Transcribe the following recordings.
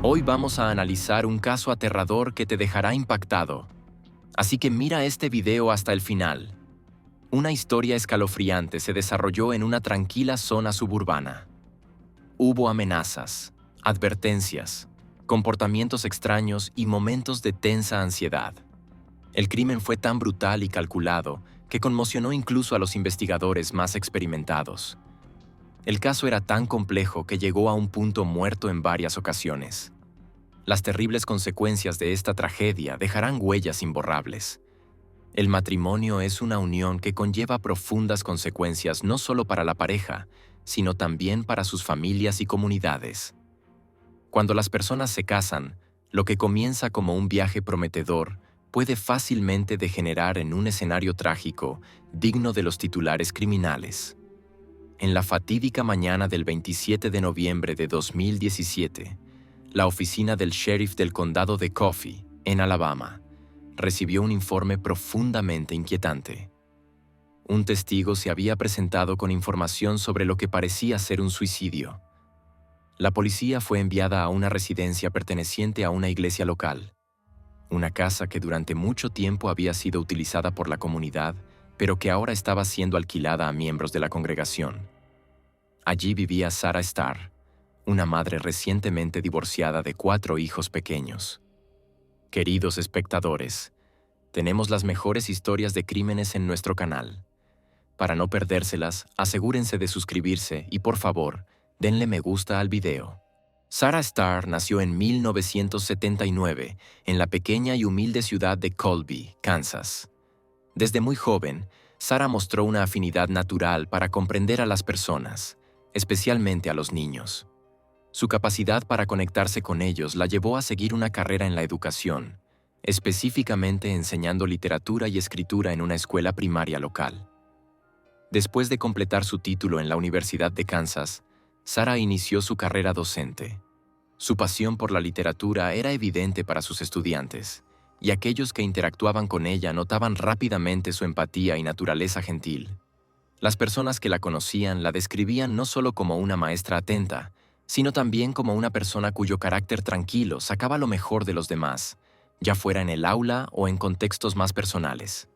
Hoy vamos a analizar un caso aterrador que te dejará impactado. Así que mira este video hasta el final. Una historia escalofriante se desarrolló en una tranquila zona suburbana. Hubo amenazas, advertencias, comportamientos extraños y momentos de tensa ansiedad. El crimen fue tan brutal y calculado que conmocionó incluso a los investigadores más experimentados. El caso era tan complejo que llegó a un punto muerto en varias ocasiones. Las terribles consecuencias de esta tragedia dejarán huellas imborrables. El matrimonio es una unión que conlleva profundas consecuencias no solo para la pareja, sino también para sus familias y comunidades. Cuando las personas se casan, lo que comienza como un viaje prometedor puede fácilmente degenerar en un escenario trágico digno de los titulares criminales. En la fatídica mañana del 27 de noviembre de 2017, la oficina del sheriff del condado de Coffee, en Alabama, recibió un informe profundamente inquietante. Un testigo se había presentado con información sobre lo que parecía ser un suicidio. La policía fue enviada a una residencia perteneciente a una iglesia local, una casa que durante mucho tiempo había sido utilizada por la comunidad, pero que ahora estaba siendo alquilada a miembros de la congregación. Allí vivía Sarah Starr, una madre recientemente divorciada de 4 hijos pequeños. Queridos espectadores, tenemos las mejores historias de crímenes en nuestro canal. Para no perdérselas, asegúrense de suscribirse y, por favor, denle me gusta al video. Sarah Starr nació en 1979 en la pequeña y humilde ciudad de Colby, Kansas. Desde muy joven, Sarah mostró una afinidad natural para comprender a las personas, especialmente a los niños. Su capacidad para conectarse con ellos la llevó a seguir una carrera en la educación, específicamente enseñando literatura y escritura en una escuela primaria local. Después de completar su título en la Universidad de Kansas, Sarah inició su carrera docente. Su pasión por la literatura era evidente para sus estudiantes, y aquellos que interactuaban con ella notaban rápidamente su empatía y naturaleza gentil. Las personas que la conocían la describían no solo como una maestra atenta, sino también como una persona cuyo carácter tranquilo sacaba lo mejor de los demás, ya fuera en el aula o en contextos más personales.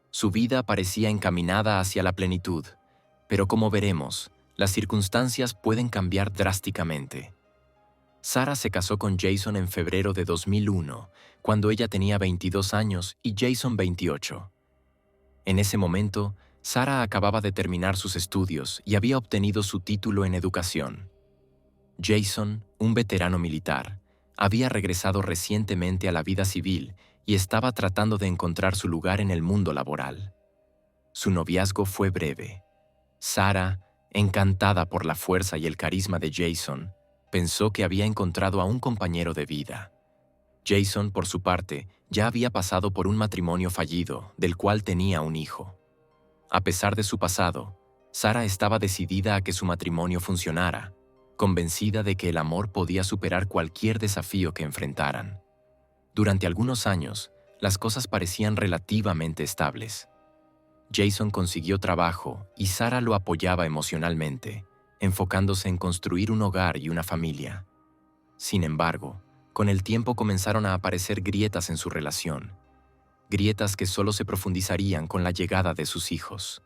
Su vida parecía encaminada hacia la plenitud, pero como veremos, las circunstancias pueden cambiar drásticamente. Sarah se casó con Jason en febrero de 2001, cuando ella tenía 22 años y Jason 28. En ese momento, Sarah acababa de terminar sus estudios y había obtenido su título en educación. Jason, un veterano militar, había regresado recientemente a la vida civil y estaba tratando de encontrar su lugar en el mundo laboral. Su noviazgo fue breve. Sarah, encantada por la fuerza y el carisma de Jason, pensó que había encontrado a un compañero de vida. Jason, por su parte, ya había pasado por un matrimonio fallido, del cual tenía un hijo. A pesar de su pasado, Sarah estaba decidida a que su matrimonio funcionara, convencida de que el amor podía superar cualquier desafío que enfrentaran. Durante algunos años, las cosas parecían relativamente estables. Jason consiguió trabajo y Sarah lo apoyaba emocionalmente, enfocándose en construir un hogar y una familia. Sin embargo, con el tiempo comenzaron a aparecer grietas en su relación, grietas que solo se profundizarían con la llegada de sus hijos.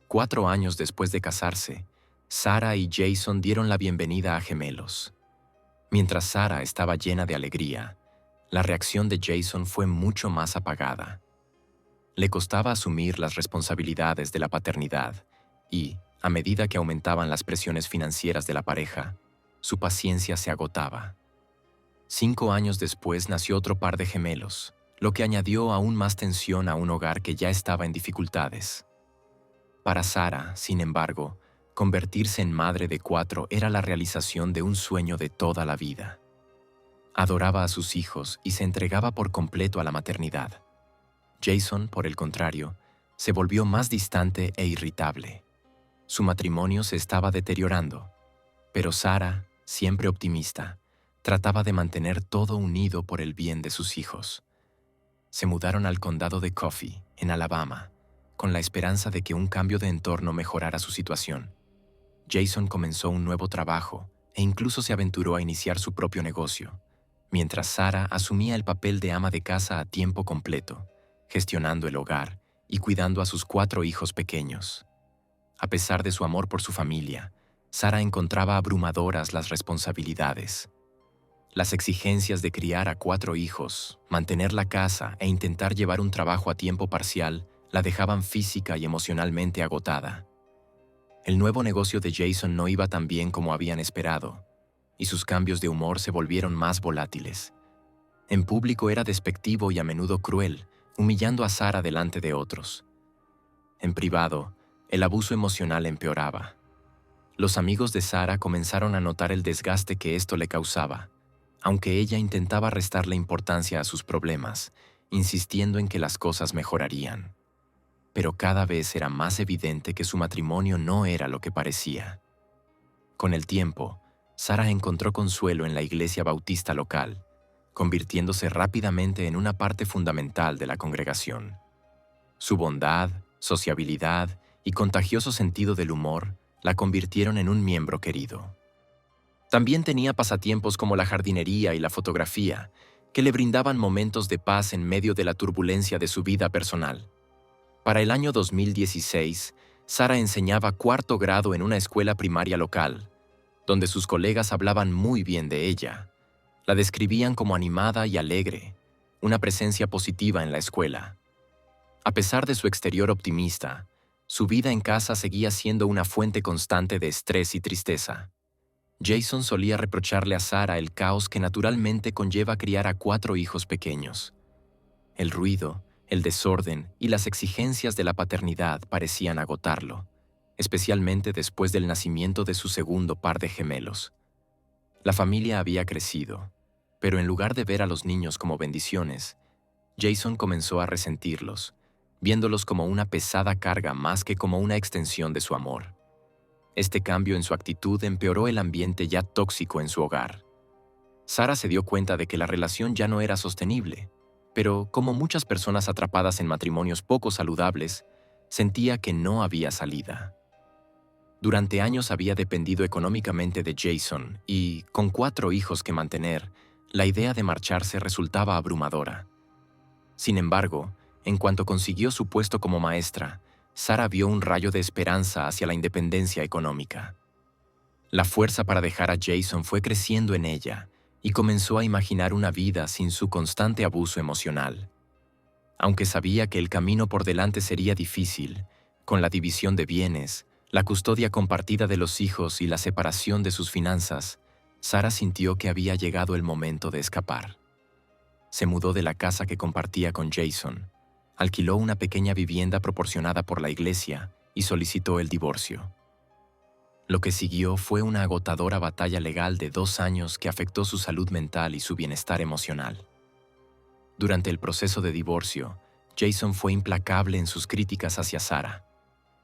4 años después de casarse, Sarah y Jason dieron la bienvenida a gemelos. Mientras Sarah estaba llena de alegría, la reacción de Jason fue mucho más apagada. Le costaba asumir las responsabilidades de la paternidad y, a medida que aumentaban las presiones financieras de la pareja, su paciencia se agotaba. 5 años después nació otro par de gemelos, lo que añadió aún más tensión a un hogar que ya estaba en dificultades. Para Sarah, sin embargo, convertirse en madre de 4 era la realización de un sueño de toda la vida. Adoraba a sus hijos y se entregaba por completo a la maternidad. Jason, por el contrario, se volvió más distante e irritable. Su matrimonio se estaba deteriorando, pero Sarah, siempre optimista, trataba de mantener todo unido por el bien de sus hijos. Se mudaron al condado de Coffee, en Alabama, con la esperanza de que un cambio de entorno mejorara su situación. Jason comenzó un nuevo trabajo e incluso se aventuró a iniciar su propio negocio, mientras Sara asumía el papel de ama de casa a tiempo completo, gestionando el hogar y cuidando a sus 4 hijos pequeños. A pesar de su amor por su familia, Sara encontraba abrumadoras las responsabilidades. Las exigencias de criar a 4 hijos, mantener la casa e intentar llevar un trabajo a tiempo parcial la dejaban física y emocionalmente agotada. El nuevo negocio de Jason no iba tan bien como habían esperado, y sus cambios de humor se volvieron más volátiles. En público era despectivo y a menudo cruel, humillando a Sara delante de otros. En privado, el abuso emocional empeoraba. Los amigos de Sara comenzaron a notar el desgaste que esto le causaba, aunque ella intentaba restarle importancia a sus problemas, insistiendo en que las cosas mejorarían. Pero cada vez era más evidente que su matrimonio no era lo que parecía. Con el tiempo, Sara encontró consuelo en la iglesia bautista local, convirtiéndose rápidamente en una parte fundamental de la congregación. Su bondad, sociabilidad y contagioso sentido del humor la convirtieron en un miembro querido. También tenía pasatiempos como la jardinería y la fotografía, que le brindaban momentos de paz en medio de la turbulencia de su vida personal. Para el año 2016, Sara enseñaba 4º grado en una escuela primaria local, donde sus colegas hablaban muy bien de ella. La describían como animada y alegre, una presencia positiva en la escuela. A pesar de su exterior optimista, su vida en casa seguía siendo una fuente constante de estrés y tristeza. Jason solía reprocharle a Sara el caos que naturalmente conlleva criar a 4 hijos pequeños. El ruido, el desorden y las exigencias de la paternidad parecían agotarlo, especialmente después del nacimiento de su segundo par de gemelos. La familia había crecido, pero en lugar de ver a los niños como bendiciones, Jason comenzó a resentirlos, viéndolos como una pesada carga más que como una extensión de su amor. Este cambio en su actitud empeoró el ambiente ya tóxico en su hogar. Sara se dio cuenta de que la relación ya no era sostenible, pero como muchas personas atrapadas en matrimonios poco saludables, sentía que no había salida. Durante años había dependido económicamente de Jason y, con 4 hijos que mantener, la idea de marcharse resultaba abrumadora. Sin embargo, en cuanto consiguió su puesto como maestra, Sara vio un rayo de esperanza hacia la independencia económica. La fuerza para dejar a Jason fue creciendo en ella y comenzó a imaginar una vida sin su constante abuso emocional. Aunque sabía que el camino por delante sería difícil, con la división de bienes, la custodia compartida de los hijos y la separación de sus finanzas, Sara sintió que había llegado el momento de escapar. Se mudó de la casa que compartía con Jason, alquiló una pequeña vivienda proporcionada por la iglesia y solicitó el divorcio. Lo que siguió fue una agotadora batalla legal de 2 años que afectó su salud mental y su bienestar emocional. Durante el proceso de divorcio, Jason fue implacable en sus críticas hacia Sara.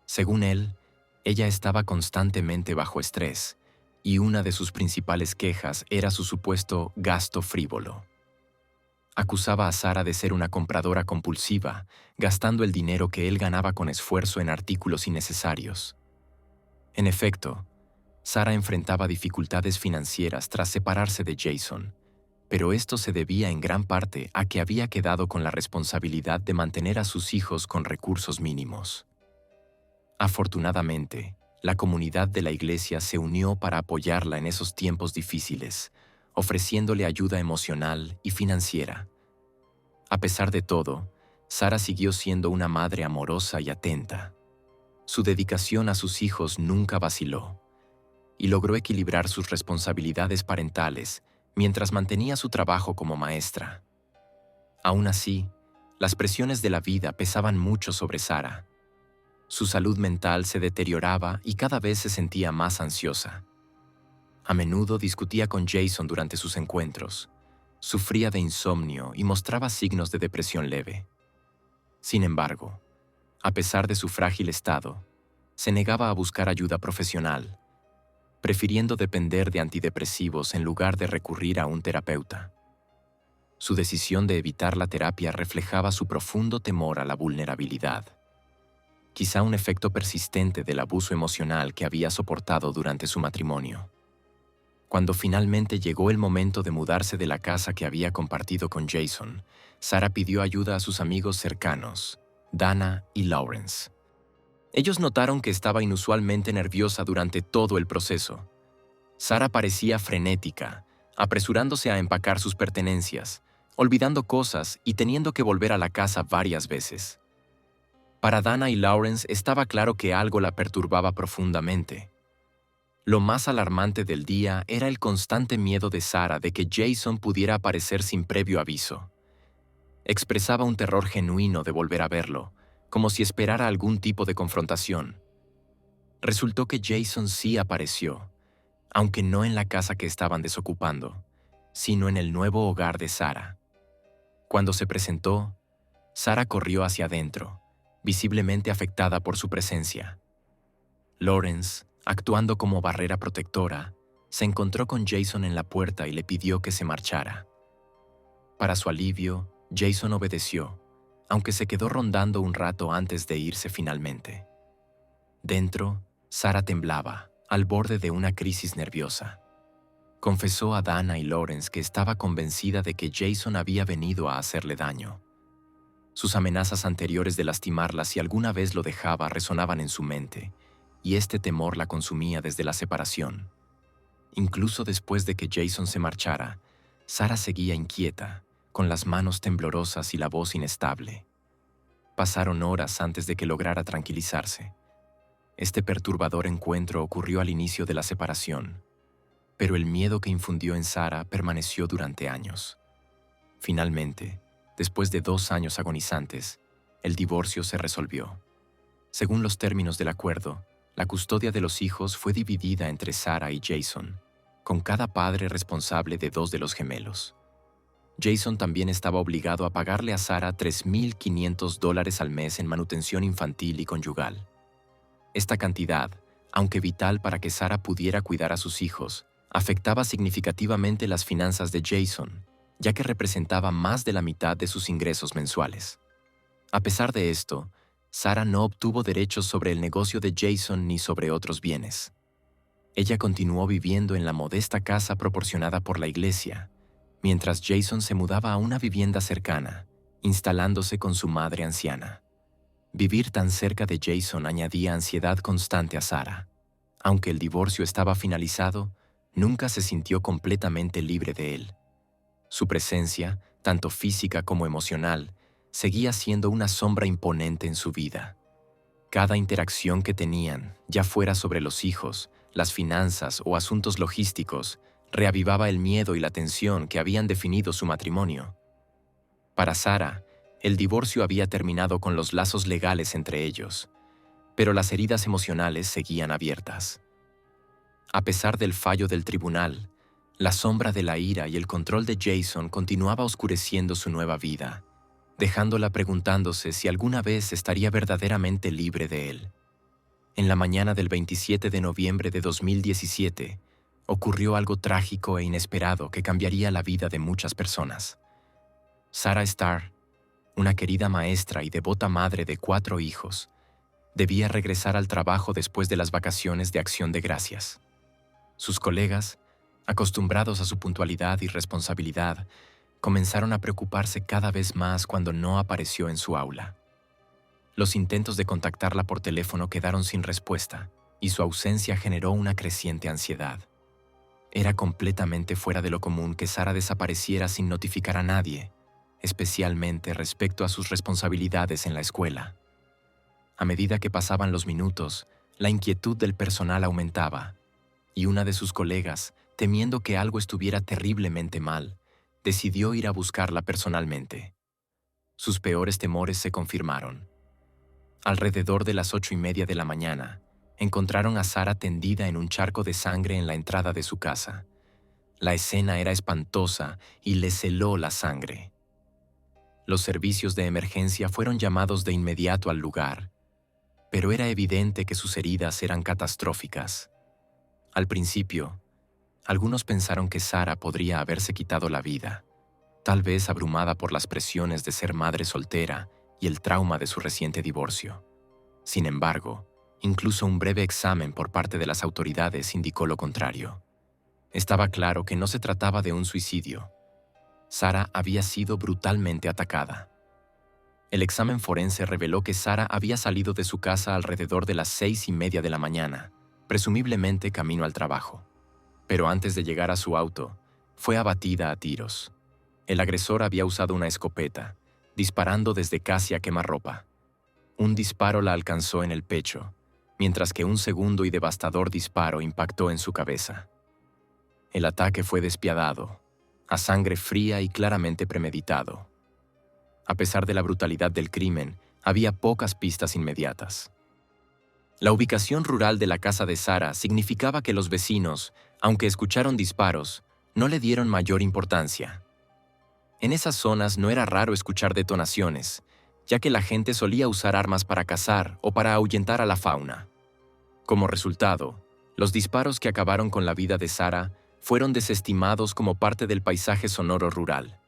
Según él, ella estaba constantemente bajo estrés, y una de sus principales quejas era su supuesto gasto frívolo. Acusaba a Sara de ser una compradora compulsiva, gastando el dinero que él ganaba con esfuerzo en artículos innecesarios. En efecto, Sara enfrentaba dificultades financieras tras separarse de Jason, pero esto se debía en gran parte a que había quedado con la responsabilidad de mantener a sus hijos con recursos mínimos. Afortunadamente, la comunidad de la iglesia se unió para apoyarla en esos tiempos difíciles, ofreciéndole ayuda emocional y financiera. A pesar de todo, Sara siguió siendo una madre amorosa y atenta. Su dedicación a sus hijos nunca vaciló, y logró equilibrar sus responsabilidades parentales mientras mantenía su trabajo como maestra. Aún así, las presiones de la vida pesaban mucho sobre Sara. Su salud mental se deterioraba y cada vez se sentía más ansiosa. A menudo discutía con Jason durante sus encuentros, sufría de insomnio y mostraba signos de depresión leve. Sin embargo, a pesar de su frágil estado, se negaba a buscar ayuda profesional, prefiriendo depender de antidepresivos en lugar de recurrir a un terapeuta. Su decisión de evitar la terapia reflejaba su profundo temor a la vulnerabilidad, quizá un efecto persistente del abuso emocional que había soportado durante su matrimonio. Cuando finalmente llegó el momento de mudarse de la casa que había compartido con Jason, Sarah pidió ayuda a sus amigos cercanos, Dana y Lawrence. Ellos notaron que estaba inusualmente nerviosa durante todo el proceso. Sarah parecía frenética, apresurándose a empacar sus pertenencias, olvidando cosas y teniendo que volver a la casa varias veces. Para Dana y Lawrence estaba claro que algo la perturbaba profundamente. Lo más alarmante del día era el constante miedo de Sarah de que Jason pudiera aparecer sin previo aviso. Expresaba un terror genuino de volver a verlo, como si esperara algún tipo de confrontación. Resultó que Jason sí apareció, aunque no en la casa que estaban desocupando, sino en el nuevo hogar de Sarah. Cuando se presentó, Sarah corrió hacia adentro, visiblemente afectada por su presencia. Lawrence, actuando como barrera protectora, se encontró con Jason en la puerta y le pidió que se marchara. Para su alivio, Jason obedeció, aunque se quedó rondando un rato antes de irse finalmente. Dentro, Sarah temblaba, al borde de una crisis nerviosa. Confesó a Dana y Lawrence que estaba convencida de que Jason había venido a hacerle daño. Sus amenazas anteriores de lastimarla si alguna vez lo dejaba resonaban en su mente, y este temor la consumía desde la separación. Incluso después de que Jason se marchara, Sarah seguía inquieta, con las manos temblorosas y la voz inestable. Pasaron horas antes de que lograra tranquilizarse. Este perturbador encuentro ocurrió al inicio de la separación, pero el miedo que infundió en Sarah permaneció durante años. Finalmente, después de 2 años agonizantes, el divorcio se resolvió. Según los términos del acuerdo, la custodia de los hijos fue dividida entre Sarah y Jason, con cada padre responsable de 2 de los gemelos. Jason también estaba obligado a pagarle a Sarah $3,500 al mes en manutención infantil y conyugal. Esta cantidad, aunque vital para que Sarah pudiera cuidar a sus hijos, afectaba significativamente las finanzas de Jason, ya que representaba más de la mitad de sus ingresos mensuales. A pesar de esto, Sarah no obtuvo derechos sobre el negocio de Jason ni sobre otros bienes. Ella continuó viviendo en la modesta casa proporcionada por la iglesia, mientras Jason se mudaba a una vivienda cercana, instalándose con su madre anciana. Vivir tan cerca de Jason añadía ansiedad constante a Sarah. Aunque el divorcio estaba finalizado, nunca se sintió completamente libre de él. Su presencia, tanto física como emocional, seguía siendo una sombra imponente en su vida. Cada interacción que tenían, ya fuera sobre los hijos, las finanzas o asuntos logísticos, reavivaba el miedo y la tensión que habían definido su matrimonio. Para Sarah, el divorcio había terminado con los lazos legales entre ellos, pero las heridas emocionales seguían abiertas. A pesar del fallo del tribunal, la sombra de la ira y el control de Jason continuaba oscureciendo su nueva vida, dejándola preguntándose si alguna vez estaría verdaderamente libre de él. En la mañana del 27 de noviembre de 2017, ocurrió algo trágico e inesperado que cambiaría la vida de muchas personas. Sarah Starr, una querida maestra y devota madre de 4 hijos, debía regresar al trabajo después de las vacaciones de Acción de Gracias. Sus colegas, acostumbrados a su puntualidad y responsabilidad, comenzaron a preocuparse cada vez más cuando no apareció en su aula. Los intentos de contactarla por teléfono quedaron sin respuesta, y su ausencia generó una creciente ansiedad. Era completamente fuera de lo común que Sarah desapareciera sin notificar a nadie, especialmente respecto a sus responsabilidades en la escuela. A medida que pasaban los minutos, la inquietud del personal aumentaba, y una de sus colegas, temiendo que algo estuviera terriblemente mal, decidió ir a buscarla personalmente. Sus peores temores se confirmaron. Alrededor de las 8:30 de la mañana, encontraron a Sarah tendida en un charco de sangre en la entrada de su casa. La escena era espantosa y le heló la sangre. Los servicios de emergencia fueron llamados de inmediato al lugar, pero era evidente que sus heridas eran catastróficas. Al principio, algunos pensaron que Sarah podría haberse quitado la vida, tal vez abrumada por las presiones de ser madre soltera y el trauma de su reciente divorcio. Sin embargo, incluso un breve examen por parte de las autoridades indicó lo contrario. Estaba claro que no se trataba de un suicidio. Sara había sido brutalmente atacada. El examen forense reveló que Sara había salido de su casa alrededor de las 6:30 de la mañana, presumiblemente camino al trabajo. Pero antes de llegar a su auto, fue abatida a tiros. El agresor había usado una escopeta, disparando desde casi a quemarropa. Un disparo la alcanzó en el pecho, mientras que un segundo y devastador disparo impactó en su cabeza. El ataque fue despiadado, a sangre fría y claramente premeditado. A pesar de la brutalidad del crimen, había pocas pistas inmediatas. La ubicación rural de la casa de Sara significaba que los vecinos, aunque escucharon disparos, no le dieron mayor importancia. En esas zonas no era raro escuchar detonaciones, ya que la gente solía usar armas para cazar o para ahuyentar a la fauna. Como resultado, los disparos que acabaron con la vida de Sara fueron desestimados como parte del paisaje sonoro rural.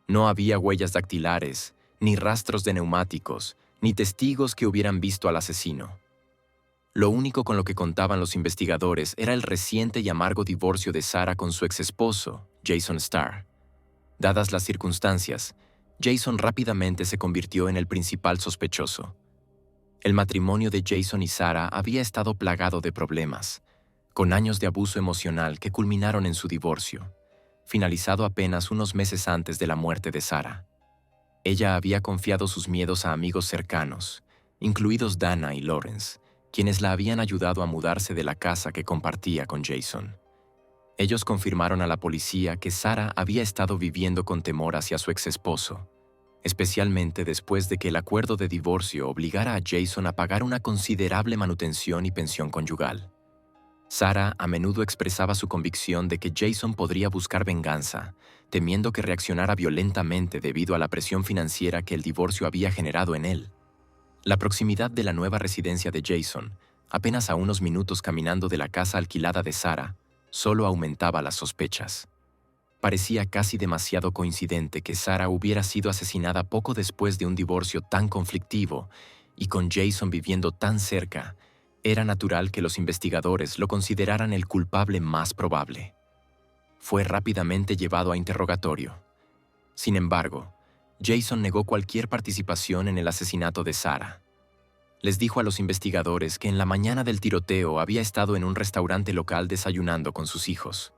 No había huellas dactilares, ni rastros de neumáticos, ni testigos que hubieran visto al asesino. Lo único con lo que contaban los investigadores era el reciente y amargo divorcio de Sara con su exesposo, Jason Starr. Dadas las circunstancias, Jason rápidamente se convirtió en el principal sospechoso. El matrimonio de Jason y Sara había estado plagado de problemas, con años de abuso emocional que culminaron en su divorcio, finalizado apenas unos meses antes de la muerte de Sara. Ella había confiado sus miedos a amigos cercanos, incluidos Dana y Lawrence, quienes la habían ayudado a mudarse de la casa que compartía con Jason. Ellos confirmaron a la policía que Sara había estado viviendo con temor hacia su exesposo, especialmente después de que el acuerdo de divorcio obligara a Jason a pagar una considerable manutención y pensión conyugal. Sara a menudo expresaba su convicción de que Jason podría buscar venganza, temiendo que reaccionara violentamente debido a la presión financiera que el divorcio había generado en él. La proximidad de la nueva residencia de Jason, apenas a unos minutos caminando de la casa alquilada de Sara, solo aumentaba las sospechas. Parecía casi demasiado coincidente que Sara hubiera sido asesinada poco después de un divorcio tan conflictivo y con Jason viviendo tan cerca. Era natural que los investigadores lo consideraran el culpable más probable. Fue rápidamente llevado a interrogatorio. Sin embargo, Jason negó cualquier participación en el asesinato de Sara. Les dijo a los investigadores que en la mañana del tiroteo había estado en un restaurante local desayunando con sus hijos.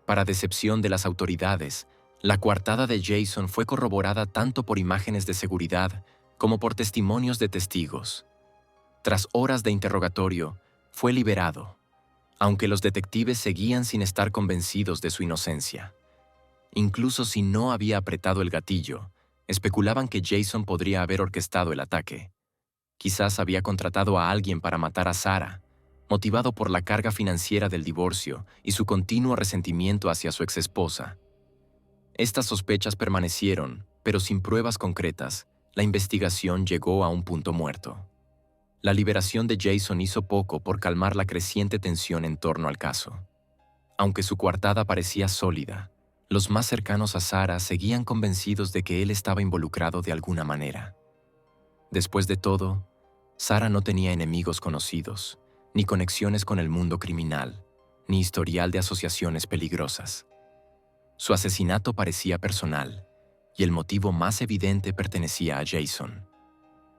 Para decepción de las autoridades, la coartada de Jason fue corroborada tanto por imágenes de seguridad como por testimonios de testigos. Tras horas de interrogatorio, fue liberado, aunque los detectives seguían sin estar convencidos de su inocencia. Incluso si no había apretado el gatillo, especulaban que Jason podría haber orquestado el ataque. Quizás había contratado a alguien para matar a Sara, motivado por la carga financiera del divorcio y su continuo resentimiento hacia su exesposa. Estas sospechas permanecieron, pero sin pruebas concretas, la investigación llegó a un punto muerto. La liberación de Jason hizo poco por calmar la creciente tensión en torno al caso. Aunque su coartada parecía sólida, los más cercanos a Sara seguían convencidos de que él estaba involucrado de alguna manera. Después de todo, Sara no tenía enemigos conocidos, ni conexiones con el mundo criminal, ni historial de asociaciones peligrosas. Su asesinato parecía personal, y el motivo más evidente pertenecía a Jason.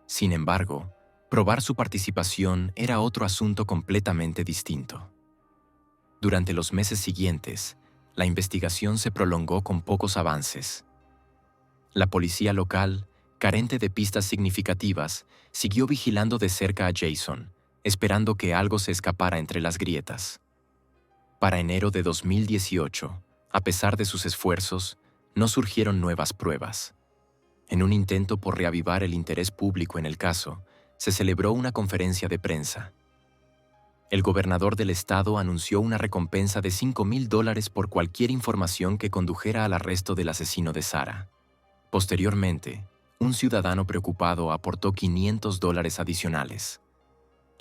Sin embargo, probar su participación era otro asunto completamente distinto. Durante los meses siguientes, la investigación se prolongó con pocos avances. La policía local, carente de pistas significativas, siguió vigilando de cerca a Jason, esperando que algo se escapara entre las grietas. Para enero de 2018, a pesar de sus esfuerzos, no surgieron nuevas pruebas. En un intento por reavivar el interés público en el caso, se celebró una conferencia de prensa. El gobernador del estado anunció una recompensa de $5,000 por cualquier información que condujera al arresto del asesino de Sara. Posteriormente, un ciudadano preocupado aportó $500 adicionales.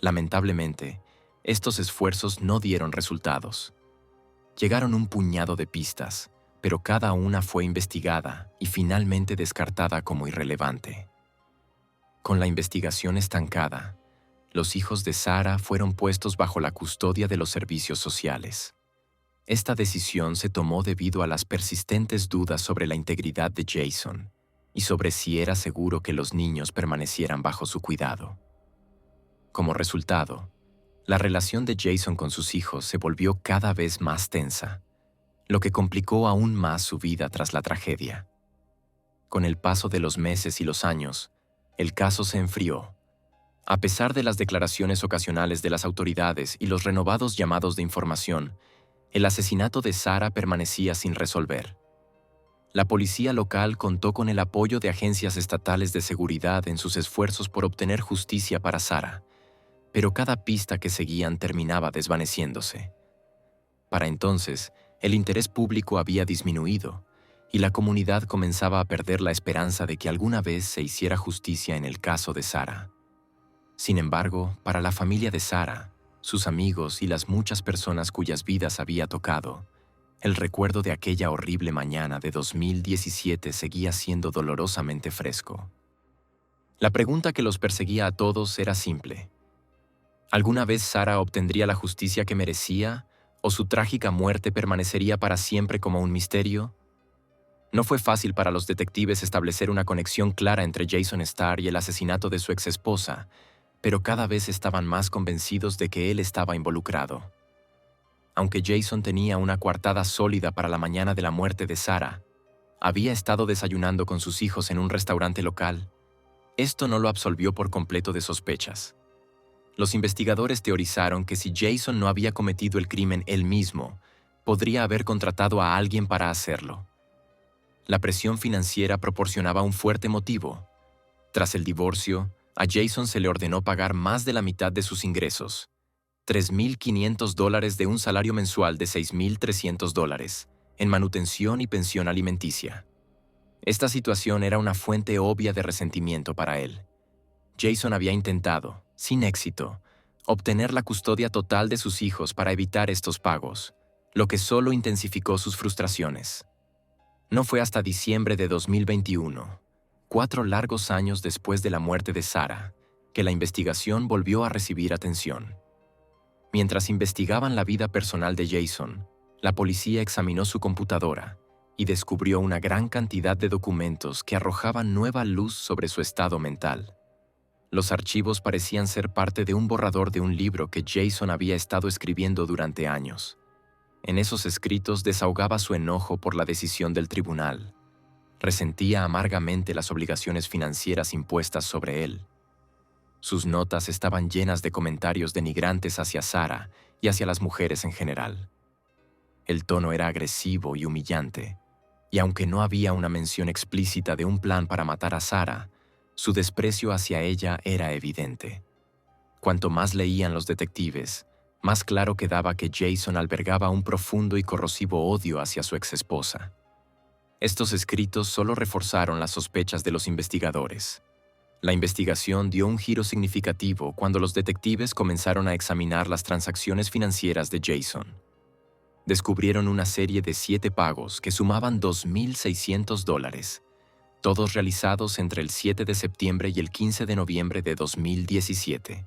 Lamentablemente, estos esfuerzos no dieron resultados. Llegaron un puñado de pistas, pero cada una fue investigada y finalmente descartada como irrelevante. Con la investigación estancada, los hijos de Sara fueron puestos bajo la custodia de los servicios sociales. Esta decisión se tomó debido a las persistentes dudas sobre la integridad de Jason y sobre si era seguro que los niños permanecieran bajo su cuidado. Como resultado, la relación de Jason con sus hijos se volvió cada vez más tensa, lo que complicó aún más su vida tras la tragedia. Con el paso de los meses y los años, el caso se enfrió. A pesar de las declaraciones ocasionales de las autoridades y los renovados llamados de información, el asesinato de Sarah permanecía sin resolver. La policía local contó con el apoyo de agencias estatales de seguridad en sus esfuerzos por obtener justicia para Sarah, pero cada pista que seguían terminaba desvaneciéndose. Para entonces, el interés público había disminuido y la comunidad comenzaba a perder la esperanza de que alguna vez se hiciera justicia en el caso de Sarah. Sin embargo, para la familia de Sarah, sus amigos y las muchas personas cuyas vidas había tocado, el recuerdo de aquella horrible mañana de 2017 seguía siendo dolorosamente fresco. La pregunta que los perseguía a todos era simple. ¿Alguna vez Sarah obtendría la justicia que merecía o su trágica muerte permanecería para siempre como un misterio? No fue fácil para los detectives establecer una conexión clara entre Jason Starr y el asesinato de su exesposa, pero cada vez estaban más convencidos de que él estaba involucrado. Aunque Jason tenía una coartada sólida para la mañana de la muerte de Sarah, había estado desayunando con sus hijos en un restaurante local. Esto no lo absolvió por completo de sospechas. Los investigadores teorizaron que si Jason no había cometido el crimen él mismo, podría haber contratado a alguien para hacerlo. La presión financiera proporcionaba un fuerte motivo. Tras el divorcio, a Jason se le ordenó pagar más de la mitad de sus ingresos, $3,500 de un salario mensual de $6,300, en manutención y pensión alimenticia. Esta situación era una fuente obvia de resentimiento para él. Jason había intentado, sin éxito, obtener la custodia total de sus hijos para evitar estos pagos, lo que solo intensificó sus frustraciones. No fue hasta diciembre de 2021, 4 largos años después de la muerte de Sarah, que la investigación volvió a recibir atención. Mientras investigaban la vida personal de Jason, la policía examinó su computadora y descubrió una gran cantidad de documentos que arrojaban nueva luz sobre su estado mental. Los archivos parecían ser parte de un borrador de un libro que Jason había estado escribiendo durante años. En esos escritos desahogaba su enojo por la decisión del tribunal. Resentía amargamente las obligaciones financieras impuestas sobre él. Sus notas estaban llenas de comentarios denigrantes hacia Sarah y hacia las mujeres en general. El tono era agresivo y humillante, y aunque no había una mención explícita de un plan para matar a Sarah, su desprecio hacia ella era evidente. Cuanto más leían los detectives, más claro quedaba que Jason albergaba un profundo y corrosivo odio hacia su exesposa. Estos escritos solo reforzaron las sospechas de los investigadores. La investigación dio un giro significativo cuando los detectives comenzaron a examinar las transacciones financieras de Jason. Descubrieron una serie de 7 pagos que sumaban $2,600, todos realizados entre el 7 de septiembre y el 15 de noviembre de 2017.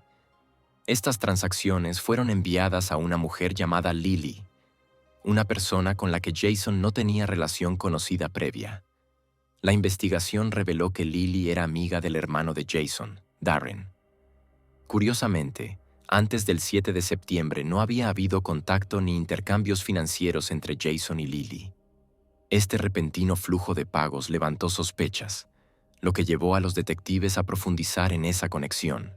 Estas transacciones fueron enviadas a una mujer llamada Lily, una persona con la que Jason no tenía relación conocida previa. La investigación reveló que Lily era amiga del hermano de Jason, Darren. Curiosamente, antes del 7 de septiembre no había habido contacto ni intercambios financieros entre Jason y Lily. Este repentino flujo de pagos levantó sospechas, lo que llevó a los detectives a profundizar en esa conexión.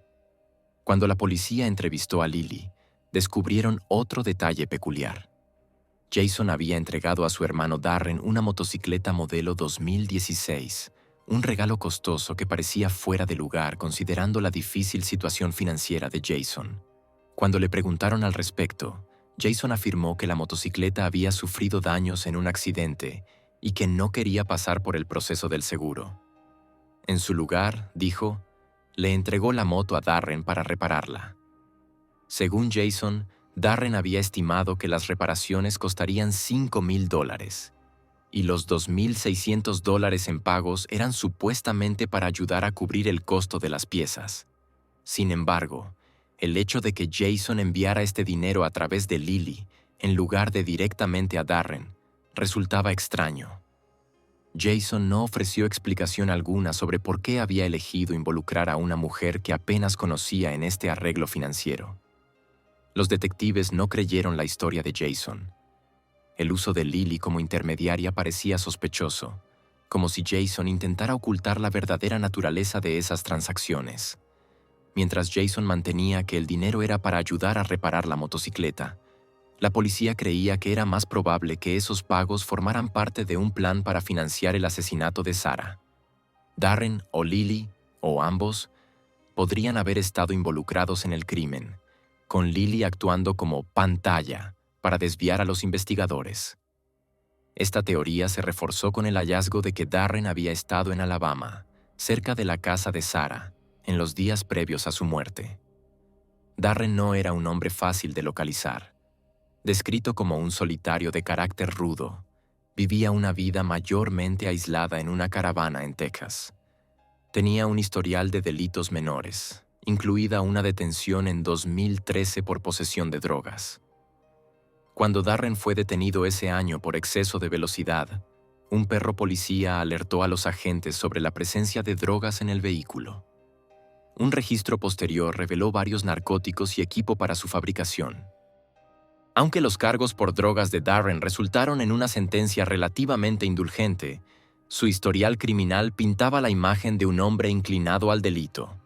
Cuando la policía entrevistó a Lily, descubrieron otro detalle peculiar. Jason había entregado a su hermano Darren una motocicleta modelo 2016, un regalo costoso que parecía fuera de lugar considerando la difícil situación financiera de Jason. Cuando le preguntaron al respecto, Jason afirmó que la motocicleta había sufrido daños en un accidente y que no quería pasar por el proceso del seguro. En su lugar, dijo, le entregó la moto a Darren para repararla. Según Jason, Darren había estimado que las reparaciones costarían $5,000 y los $2,600 en pagos eran supuestamente para ayudar a cubrir el costo de las piezas. Sin embargo, el hecho de que Jason enviara este dinero a través de Lily en lugar de directamente a Darren, resultaba extraño. Jason no ofreció explicación alguna sobre por qué había elegido involucrar a una mujer que apenas conocía en este arreglo financiero. Los detectives no creyeron la historia de Jason. El uso de Lily como intermediaria parecía sospechoso, como si Jason intentara ocultar la verdadera naturaleza de esas transacciones. Mientras Jason mantenía que el dinero era para ayudar a reparar la motocicleta, la policía creía que era más probable que esos pagos formaran parte de un plan para financiar el asesinato de Sarah. Darren o Lily, o ambos, podrían haber estado involucrados en el crimen, con Lily actuando como pantalla para desviar a los investigadores. Esta teoría se reforzó con el hallazgo de que Darren había estado en Alabama, cerca de la casa de Sarah, en los días previos a su muerte. Darren no era un hombre fácil de localizar. Descrito como un solitario de carácter rudo, vivía una vida mayormente aislada en una caravana en Texas. Tenía un historial de delitos menores, incluida una detención en 2013 por posesión de drogas. Cuando Darren fue detenido ese año por exceso de velocidad, un perro policía alertó a los agentes sobre la presencia de drogas en el vehículo. Un registro posterior reveló varios narcóticos y equipo para su fabricación. Aunque los cargos por drogas de Darren resultaron en una sentencia relativamente indulgente, su historial criminal pintaba la imagen de un hombre inclinado al delito.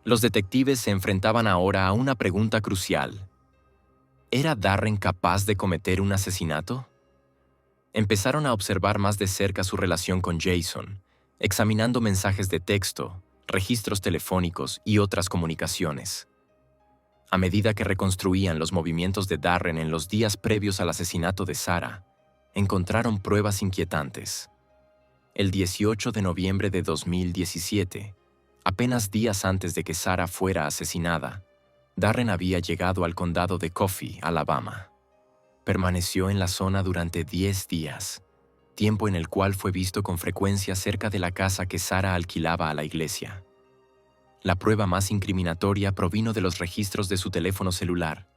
Los detectives se enfrentaban ahora a una pregunta crucial. ¿Era Darren capaz de cometer un asesinato? Empezaron a observar más de cerca su relación con Jason, examinando mensajes de texto, registros telefónicos y otras comunicaciones. A medida que reconstruían los movimientos de Darren en los días previos al asesinato de Sarah, encontraron pruebas inquietantes. El 18 de noviembre de 2017, apenas días antes de que Sarah fuera asesinada, Darren había llegado al condado de Coffee, Alabama. Permaneció en la zona durante 10 días, tiempo en el cual fue visto con frecuencia cerca de la casa que Sarah alquilaba a la iglesia. La prueba más incriminatoria provino de los registros de su teléfono celular.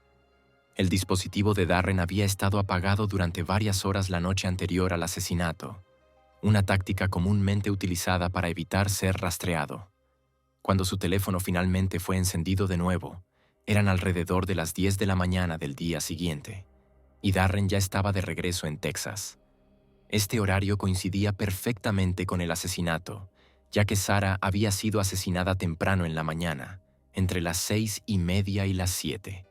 El dispositivo de Darren había estado apagado durante varias horas la noche anterior al asesinato, una táctica comúnmente utilizada para evitar ser rastreado. Cuando su teléfono finalmente fue encendido de nuevo, eran alrededor de las 10 de la mañana del día siguiente, y Darren ya estaba de regreso en Texas. Este horario coincidía perfectamente con el asesinato, ya que Sarah había sido asesinada temprano en la mañana, entre las 6:30 y las 7.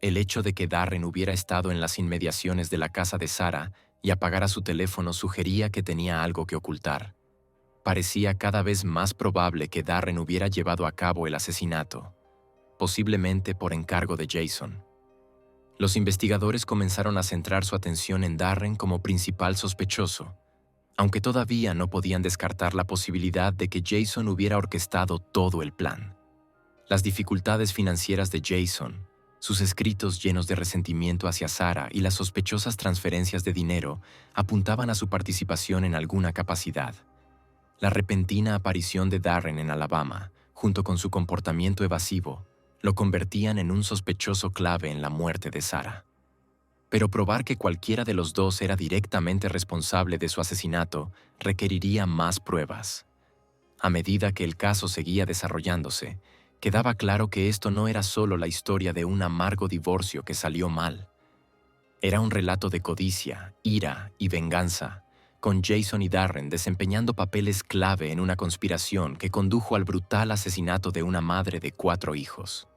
El hecho de que Darren hubiera estado en las inmediaciones de la casa de Sarah y apagara su teléfono sugería que tenía algo que ocultar. Parecía cada vez más probable que Darren hubiera llevado a cabo el asesinato, posiblemente por encargo de Jason. Los investigadores comenzaron a centrar su atención en Darren como principal sospechoso, aunque todavía no podían descartar la posibilidad de que Jason hubiera orquestado todo el plan. Las dificultades financieras de Jason, sus escritos llenos de resentimiento hacia Sarah y las sospechosas transferencias de dinero apuntaban a su participación en alguna capacidad. La repentina aparición de Darren en Alabama, junto con su comportamiento evasivo, lo convertían en un sospechoso clave en la muerte de Sarah. Pero probar que cualquiera de los dos era directamente responsable de su asesinato requeriría más pruebas. A medida que el caso seguía desarrollándose, quedaba claro que esto no era solo la historia de un amargo divorcio que salió mal. Era un relato de codicia, ira y venganza, con Jason y Darren desempeñando papeles clave en una conspiración que condujo al brutal asesinato de una madre de 4 hijos.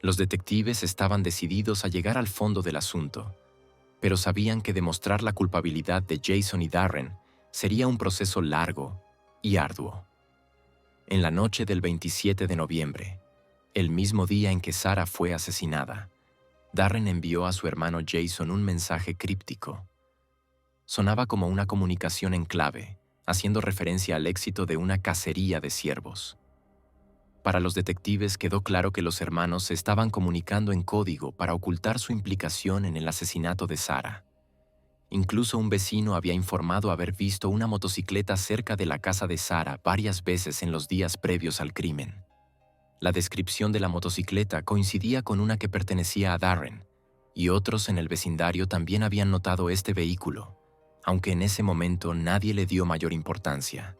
Los detectives estaban decididos a llegar al fondo del asunto, pero sabían que demostrar la culpabilidad de Jason y Darren sería un proceso largo y arduo. En la noche del 27 de noviembre, el mismo día en que Sarah fue asesinada, Darren envió a su hermano Jason un mensaje críptico. Sonaba como una comunicación en clave, haciendo referencia al éxito de una cacería de ciervos. Para los detectives quedó claro que los hermanos se estaban comunicando en código para ocultar su implicación en el asesinato de Sarah. Incluso un vecino había informado haber visto una motocicleta cerca de la casa de Sarah varias veces en los días previos al crimen. La descripción de la motocicleta coincidía con una que pertenecía a Darren, y otros en el vecindario también habían notado este vehículo, aunque en ese momento nadie le dio mayor importancia.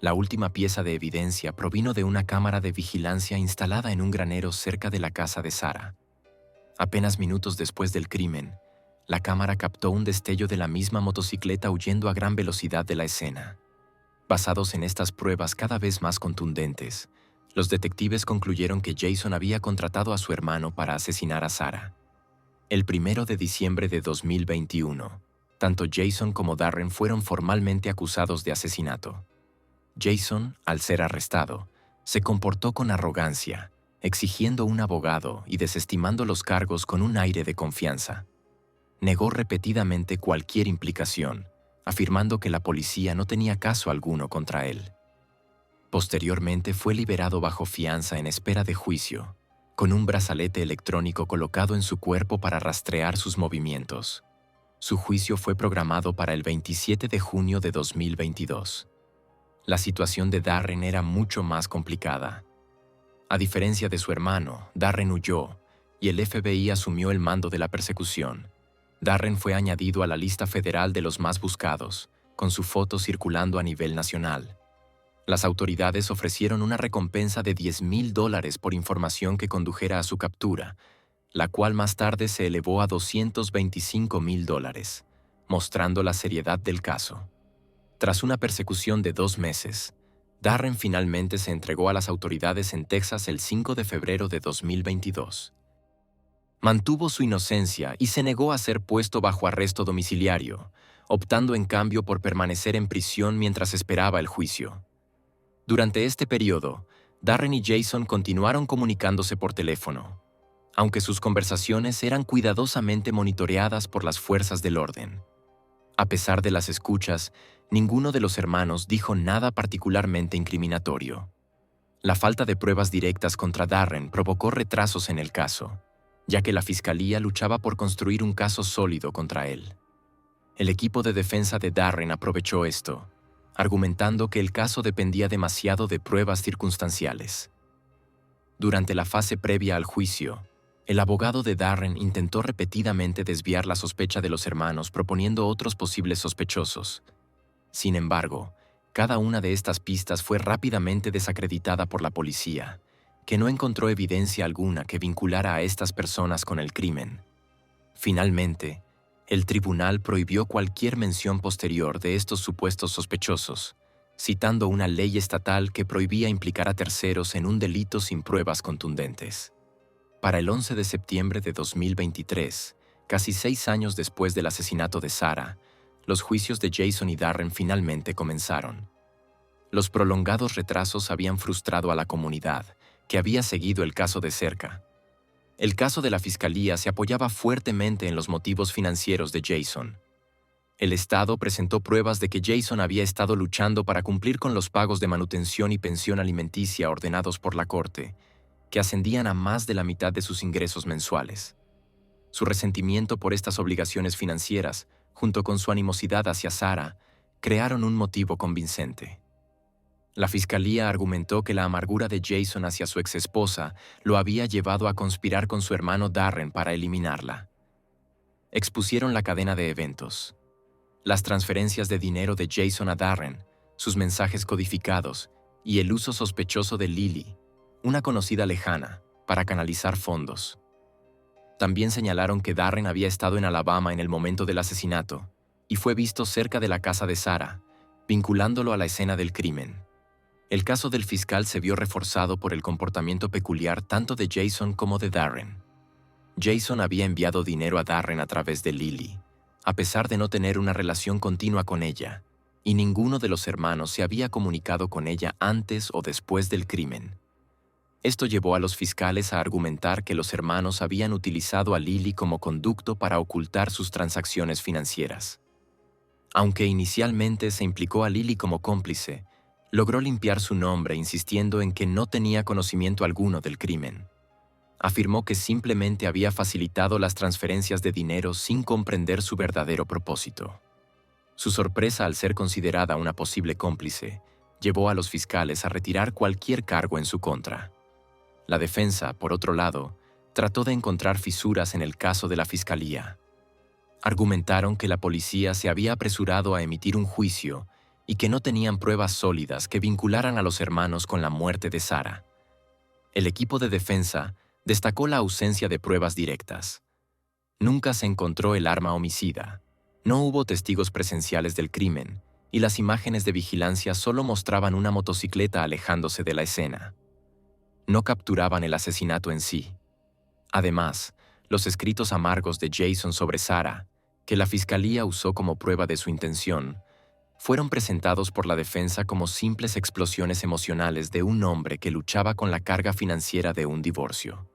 La última pieza de evidencia provino de una cámara de vigilancia instalada en un granero cerca de la casa de Sarah. Apenas minutos después del crimen, la cámara captó un destello de la misma motocicleta huyendo a gran velocidad de la escena. Basados en estas pruebas cada vez más contundentes, los detectives concluyeron que Jason había contratado a su hermano para asesinar a Sarah. El 1 de diciembre de 2021, tanto Jason como Darren fueron formalmente acusados de asesinato. Jason, al ser arrestado, se comportó con arrogancia, exigiendo un abogado y desestimando los cargos con un aire de confianza. Negó repetidamente cualquier implicación, afirmando que la policía no tenía caso alguno contra él. Posteriormente fue liberado bajo fianza en espera de juicio, con un brazalete electrónico colocado en su cuerpo para rastrear sus movimientos. Su juicio fue programado para el 27 de junio de 2022. La situación de Darren era mucho más complicada. A diferencia de su hermano, Darren huyó y el FBI asumió el mando de la persecución. Darren fue añadido a la lista federal de los más buscados, con su foto circulando a nivel nacional. Las autoridades ofrecieron una recompensa de $10,000 por información que condujera a su captura, la cual más tarde se elevó a $225,000, mostrando la seriedad del caso. Tras una persecución de 2 meses, Darren finalmente se entregó a las autoridades en Texas el 5 de febrero de 2022. Mantuvo su inocencia y se negó a ser puesto bajo arresto domiciliario, optando en cambio por permanecer en prisión mientras esperaba el juicio. Durante este periodo, Darren y Jason continuaron comunicándose por teléfono, aunque sus conversaciones eran cuidadosamente monitoreadas por las fuerzas del orden. A pesar de las escuchas, ninguno de los hermanos dijo nada particularmente incriminatorio. La falta de pruebas directas contra Darren provocó retrasos en el caso, ya que la fiscalía luchaba por construir un caso sólido contra él. El equipo de defensa de Darren aprovechó esto, argumentando que el caso dependía demasiado de pruebas circunstanciales. Durante la fase previa al juicio, el abogado de Darren intentó repetidamente desviar la sospecha de los hermanos proponiendo otros posibles sospechosos. Sin embargo, cada una de estas pistas fue rápidamente desacreditada por la policía, que no encontró evidencia alguna que vinculara a estas personas con el crimen. Finalmente, el tribunal prohibió cualquier mención posterior de estos supuestos sospechosos, citando una ley estatal que prohibía implicar a terceros en un delito sin pruebas contundentes. Para el 11 de septiembre de 2023, casi 6 años después del asesinato de Sarah, los juicios de Jason y Darren finalmente comenzaron. Los prolongados retrasos habían frustrado a la comunidad, que había seguido el caso de cerca. El caso de la fiscalía se apoyaba fuertemente en los motivos financieros de Jason. El Estado presentó pruebas de que Jason había estado luchando para cumplir con los pagos de manutención y pensión alimenticia ordenados por la corte, que ascendían a más de la mitad de sus ingresos mensuales. Su resentimiento por estas obligaciones financieras, junto con su animosidad hacia Sarah, crearon un motivo convincente. La fiscalía argumentó que la amargura de Jason hacia su exesposa lo había llevado a conspirar con su hermano Darren para eliminarla. Expusieron la cadena de eventos. Las transferencias de dinero de Jason a Darren, sus mensajes codificados y el uso sospechoso de Lily, una conocida lejana, para canalizar fondos. También señalaron que Darren había estado en Alabama en el momento del asesinato y fue visto cerca de la casa de Sarah, vinculándolo a la escena del crimen. El caso del fiscal se vio reforzado por el comportamiento peculiar tanto de Jason como de Darren. Jason había enviado dinero a Darren a través de Lily, a pesar de no tener una relación continua con ella, y ninguno de los hermanos se había comunicado con ella antes o después del crimen. Esto llevó a los fiscales a argumentar que los hermanos habían utilizado a Lily como conducto para ocultar sus transacciones financieras. Aunque inicialmente se implicó a Lily como cómplice, logró limpiar su nombre insistiendo en que no tenía conocimiento alguno del crimen. Afirmó que simplemente había facilitado las transferencias de dinero sin comprender su verdadero propósito. Su sorpresa al ser considerada una posible cómplice llevó a los fiscales a retirar cualquier cargo en su contra. La defensa, por otro lado, trató de encontrar fisuras en el caso de la fiscalía. Argumentaron que la policía se había apresurado a emitir un juicio y que no tenían pruebas sólidas que vincularan a los hermanos con la muerte de Sarah. El equipo de defensa destacó la ausencia de pruebas directas. Nunca se encontró el arma homicida, no hubo testigos presenciales del crimen y las imágenes de vigilancia solo mostraban una motocicleta alejándose de la escena. No capturaban el asesinato en sí. Además, los escritos amargos de Jason sobre Sarah, que la fiscalía usó como prueba de su intención, fueron presentados por la defensa como simples explosiones emocionales de un hombre que luchaba con la carga financiera de un divorcio.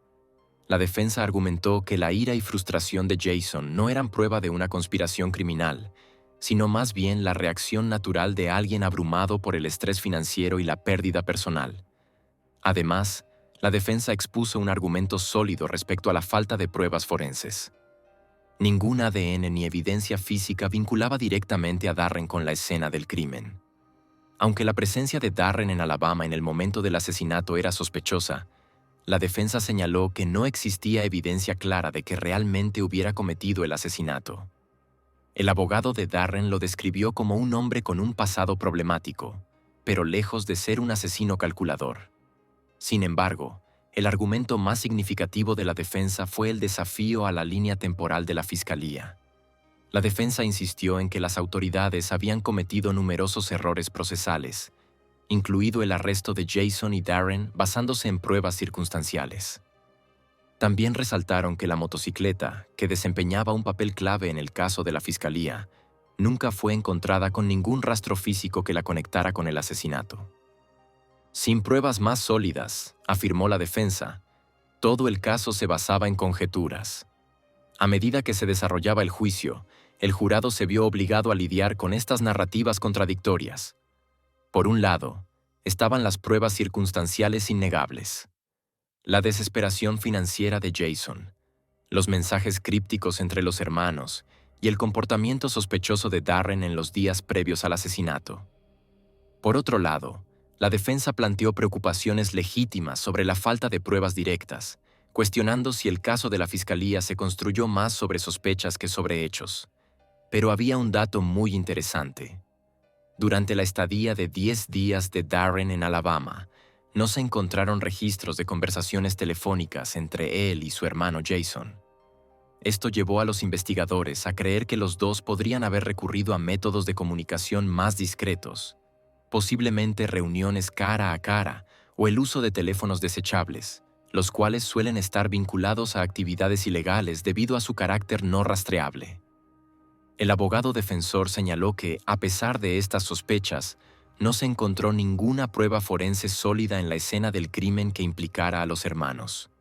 La defensa argumentó que la ira y frustración de Jason no eran prueba de una conspiración criminal, sino más bien la reacción natural de alguien abrumado por el estrés financiero y la pérdida personal. Además, la defensa expuso un argumento sólido respecto a la falta de pruebas forenses. Ningún ADN ni evidencia física vinculaba directamente a Darren con la escena del crimen. Aunque la presencia de Darren en Alabama en el momento del asesinato era sospechosa, la defensa señaló que no existía evidencia clara de que realmente hubiera cometido el asesinato. El abogado de Darren lo describió como un hombre con un pasado problemático, pero lejos de ser un asesino calculador. Sin embargo, el argumento más significativo de la defensa fue el desafío a la línea temporal de la fiscalía. La defensa insistió en que las autoridades habían cometido numerosos errores procesales, incluido el arresto de Jason y Darren basándose en pruebas circunstanciales. También resaltaron que la motocicleta, que desempeñaba un papel clave en el caso de la fiscalía, nunca fue encontrada con ningún rastro físico que la conectara con el asesinato. Sin pruebas más sólidas, afirmó la defensa, todo el caso se basaba en conjeturas. A medida que se desarrollaba el juicio, el jurado se vio obligado a lidiar con estas narrativas contradictorias. Por un lado, estaban las pruebas circunstanciales innegables. La desesperación financiera de Jason, los mensajes crípticos entre los hermanos y el comportamiento sospechoso de Darren en los días previos al asesinato. Por otro lado, la defensa planteó preocupaciones legítimas sobre la falta de pruebas directas, cuestionando si el caso de la fiscalía se construyó más sobre sospechas que sobre hechos. Pero había un dato muy interesante. Durante la estadía de 10 días de Darren en Alabama, no se encontraron registros de conversaciones telefónicas entre él y su hermano Jason. Esto llevó a los investigadores a creer que los dos podrían haber recurrido a métodos de comunicación más discretos, posiblemente reuniones cara a cara o el uso de teléfonos desechables, los cuales suelen estar vinculados a actividades ilegales debido a su carácter no rastreable. El abogado defensor señaló que, a pesar de estas sospechas, no se encontró ninguna prueba forense sólida en la escena del crimen que implicara a los hermanos.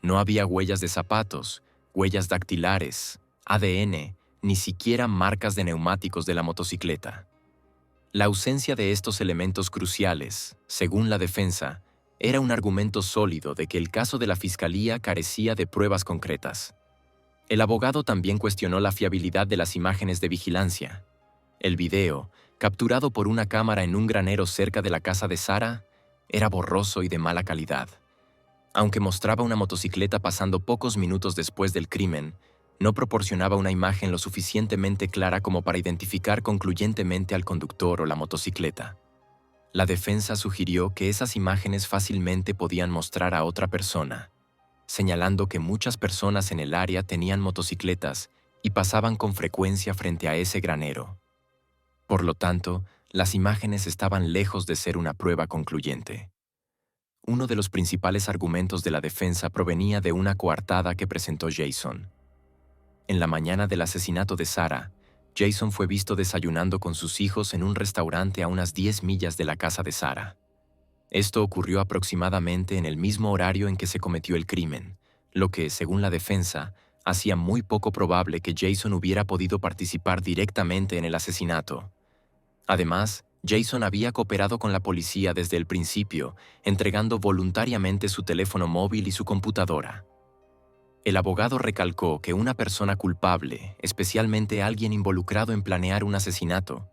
No había huellas de zapatos, huellas dactilares, ADN, ni siquiera marcas de neumáticos de la motocicleta. La ausencia de estos elementos cruciales, según la defensa, era un argumento sólido de que el caso de la fiscalía carecía de pruebas concretas. El abogado también cuestionó la fiabilidad de las imágenes de vigilancia. El video, capturado por una cámara en un granero cerca de la casa de Sarah, era borroso y de mala calidad. Aunque mostraba una motocicleta pasando pocos minutos después del crimen, no proporcionaba una imagen lo suficientemente clara como para identificar concluyentemente al conductor o la motocicleta. La defensa sugirió que esas imágenes fácilmente podían mostrar a otra persona, señalando que muchas personas en el área tenían motocicletas y pasaban con frecuencia frente a ese granero. Por lo tanto, las imágenes estaban lejos de ser una prueba concluyente. Uno de los principales argumentos de la defensa provenía de una coartada que presentó Jason. En la mañana del asesinato de Sarah, Jason fue visto desayunando con sus hijos en un restaurante a unas 10 millas de la casa de Sarah. Esto ocurrió aproximadamente en el mismo horario en que se cometió el crimen, lo que, según la defensa, hacía muy poco probable que Jason hubiera podido participar directamente en el asesinato. Además, Jason había cooperado con la policía desde el principio, entregando voluntariamente su teléfono móvil y su computadora. El abogado recalcó que una persona culpable, especialmente alguien involucrado en planear un asesinato,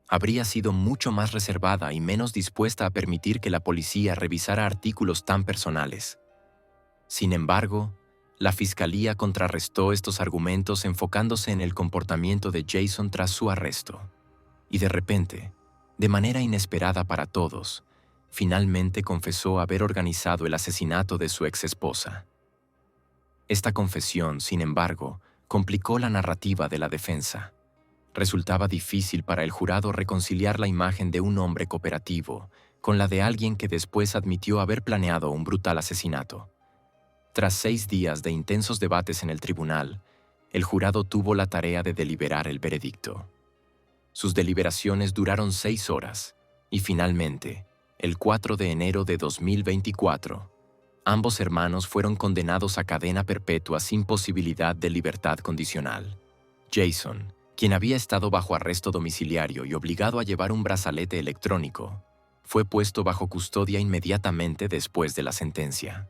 habría sido mucho más reservada y menos dispuesta a permitir que la policía revisara artículos tan personales. Sin embargo, La fiscalía contrarrestó estos argumentos enfocándose en el comportamiento de Jason tras su arresto. Y de repente, de manera inesperada para todos, finalmente confesó haber organizado el asesinato de su exesposa. Esta confesión, sin embargo, complicó la narrativa de la defensa. Resultaba difícil para el jurado reconciliar la imagen de un hombre cooperativo con la de alguien que después admitió haber planeado un brutal asesinato. Tras 6 días de intensos debates en el tribunal, el jurado tuvo la tarea de deliberar el veredicto. Sus deliberaciones duraron 6 horas y finalmente, el 4 de enero de 2024, ambos hermanos fueron condenados a cadena perpetua sin posibilidad de libertad condicional. Jason, quien había estado bajo arresto domiciliario y obligado a llevar un brazalete electrónico, fue puesto bajo custodia inmediatamente después de la sentencia.